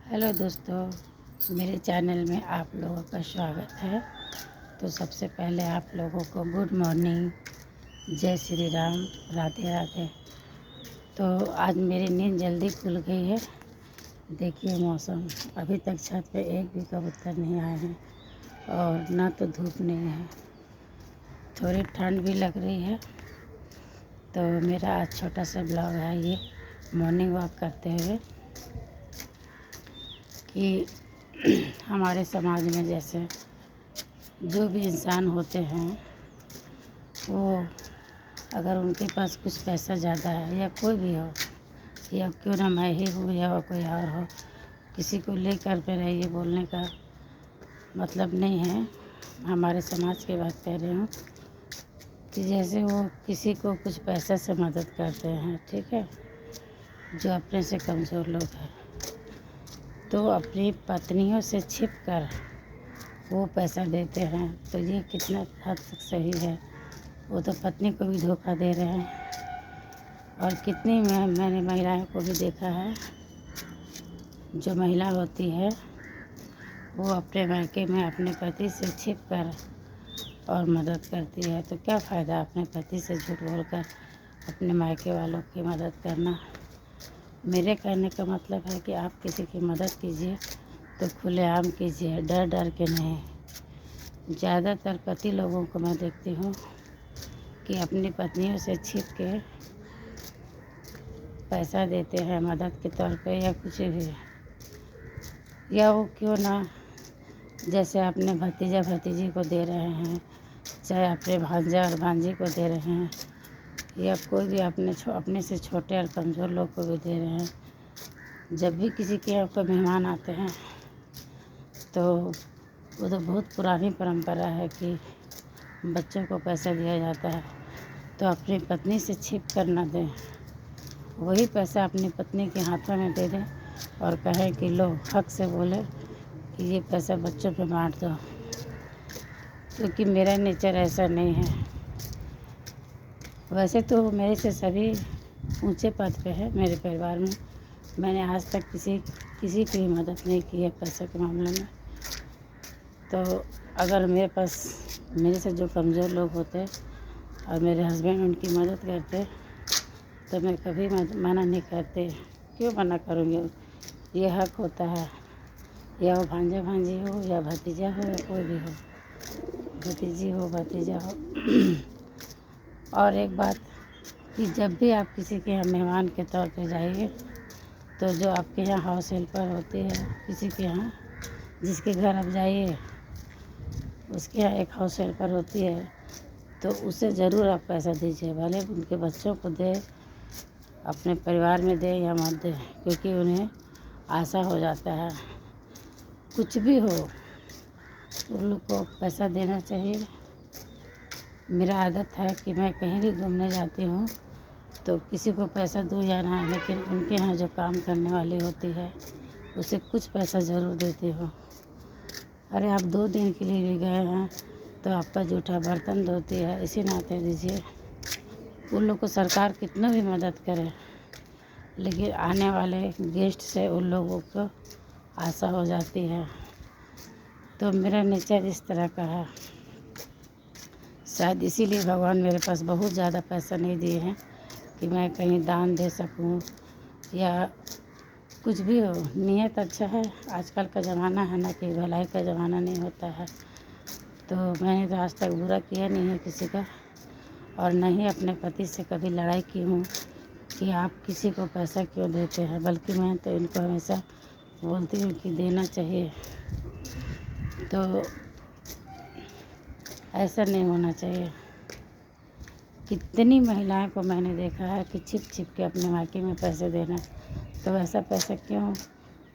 Hello दोस्तों, मेरे channel में आप लोगों का स्वागत है। तो सबसे पहले आप लोगों को गुड मॉर्निंग, जय श्री राम, राधे राधे। तो आज मेरी नींद जल्दी खुल गई है। देखिए मौसम, अभी तक छत पे एक भी कबूतर नहीं आए हैं और ना तो धूप नहीं है, थोड़ी ठंड भी लग रही है। तो मेरा आज छोटा सा ब्लॉग है ये मॉर्निंग वॉक करते हुए कि हमारे समाज में जैसे जो भी इंसान होते हैं वो अगर उनके पास कुछ पैसा ज़्यादा है या कोई भी हो, या क्यों ना मैं ही हूँ या कोई और हो, किसी को लेकर पे रहिए बोलने का मतलब नहीं है। हमारे समाज की बात कर रही हूँ कि जैसे वो किसी को कुछ पैसा से मदद करते हैं, ठीक है, जो अपने से कमज़ोर लोग हैं, तो अपनी पत्नियों से छिप कर वो पैसा देते हैं। तो ये कितना हद तक सही है? वो तो पत्नी को भी धोखा दे रहे हैं। और कितनी मैंने महिलाओं को भी देखा है, जो महिला होती है वो अपने मायके में अपने पति से छिप कर और मदद करती है। तो क्या फ़ायदा अपने पति से झूठ बोलकर अपने मायके वालों की मदद करना। मेरे कहने का मतलब है कि आप किसी की मदद कीजिए तो खुलेआम कीजिए, डर डर के नहीं। ज़्यादातर पति लोगों को मैं देखती हूँ कि अपनी पत्नियों से छिप के पैसा देते हैं मदद के तौर पे या कुछ भी, या वो क्यों ना जैसे अपने भतीजा भतीजी को दे रहे हैं, चाहे अपने भांजा और भांजी को दे रहे हैं, या कोई भी अपने से छोटे और कमज़ोर लोग को भी दे रहे हैं। जब भी किसी के यहाँ पर मेहमान आते हैं तो वो तो बहुत पुरानी परंपरा है कि बच्चों को पैसा दिया जाता है, तो अपनी पत्नी से छिप कर न दें, वही पैसा अपनी पत्नी के हाथों में दे दें और कहें कि लो, हक से बोले कि ये पैसा बच्चों पे बांट दो। क्योंकि मेरा नेचर ऐसा नहीं है। वैसे तो मेरे से सभी ऊंचे पद पे है मेरे परिवार में। मैंने आज तक किसी की भी मदद नहीं की है पैसे के मामले में। तो अगर मेरे से जो कमज़ोर लोग होते और मेरे हस्बैंड उनकी मदद करते तो मैं कभी मना नहीं करते। क्यों मना करूँगी? ये हक होता है, या वो भांजा भांजी हो या भतीजा हो या कोई भी हो, भतीजी हो भतीजा हो। और एक बात कि जब भी आप किसी के यहाँ मेहमान के तौर पे जाइए तो जो आपके यहाँ हाउस हेल्पर होती है, किसी के यहाँ जिसके घर आप जाइए उसके यहाँ एक हाउस हेल्पर होती है, तो उसे ज़रूर आप पैसा दीजिए। भले उनके बच्चों को दे, अपने परिवार में दे या मत दे, क्योंकि उन्हें आशा हो जाता है कुछ भी हो उन लोग को पैसा देना चाहिए। मेरा आदत है कि मैं कहीं भी घूमने जाती हूँ तो किसी को पैसा दूँ या ना, लेकिन उनके यहाँ जो काम करने वाली होती है उसे कुछ पैसा ज़रूर देती हूँ। अरे आप 2 दिन के लिए भी गए हैं तो आपका जूठा बर्तन धोती है, इसी नाते दीजिए। उन लोग को सरकार कितना भी मदद करे, लेकिन आने वाले गेस्ट से उन लोगों को आशा हो जाती है। तो मेरा नेचर इस तरह का है। शायद इसीलिए भगवान मेरे पास बहुत ज़्यादा पैसा नहीं दिए हैं कि मैं कहीं दान दे सकूं या कुछ भी हो। नीयत अच्छा है, आजकल का ज़माना है ना कि भलाई का ज़माना नहीं होता है। तो मैंने तो आज तक बुरा किया नहीं है किसी का, और न ही अपने पति से कभी लड़ाई की हूँ कि आप किसी को पैसा क्यों देते हैं, बल्कि मैं तो इनको हमेशा बोलती हूँ कि देना चाहिए। तो ऐसा नहीं होना चाहिए। कितनी महिलाओं को मैंने देखा है कि छिप छिप के अपने मायके में पैसे देना, तो ऐसा पैसा क्यों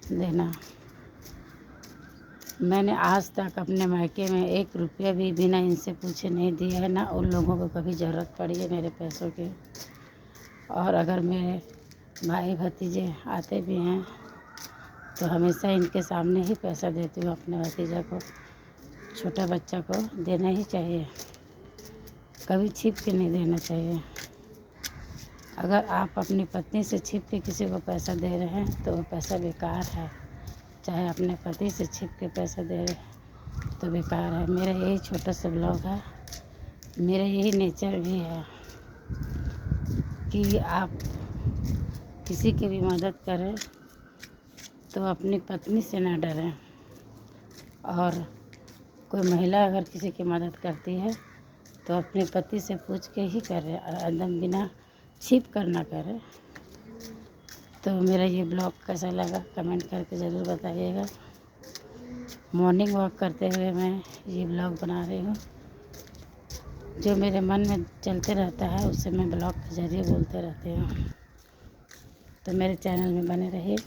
देना। मैंने आज तक अपने मायके में 1 रुपया भी बिना इनसे पूछे नहीं दिया है, ना उन लोगों को कभी ज़रूरत पड़ी है मेरे पैसों की। और अगर मेरे भाई भतीजे आते भी हैं तो हमेशा इनके सामने ही पैसा देती हूँ। अपने भतीजा को, छोटा बच्चा को देना ही चाहिए, कभी छिप के नहीं देना चाहिए। अगर आप अपनी पत्नी से छिप के किसी को पैसा दे रहे हैं तो वो पैसा बेकार है। चाहे अपने पति से छिप के पैसा दे रहे तो बेकार है। मेरा यही छोटा सा ब्लॉग है, मेरा यही नेचर भी है कि आप किसी की भी मदद करें तो अपनी पत्नी से ना डरें, और कोई महिला अगर किसी की मदद करती है तो अपने पति से पूछ के ही करे, और एकदम बिना छिप कर ना करे। तो मेरा ये ब्लॉग कैसा लगा कमेंट करके ज़रूर बताइएगा। मॉर्निंग वॉक करते हुए मैं ये ब्लॉग बना रही हूँ, जो मेरे मन में चलते रहता है उससे मैं ब्लॉग के ज़रिए बोलते रहती हूँ। तो मेरे चैनल में बने रहिए।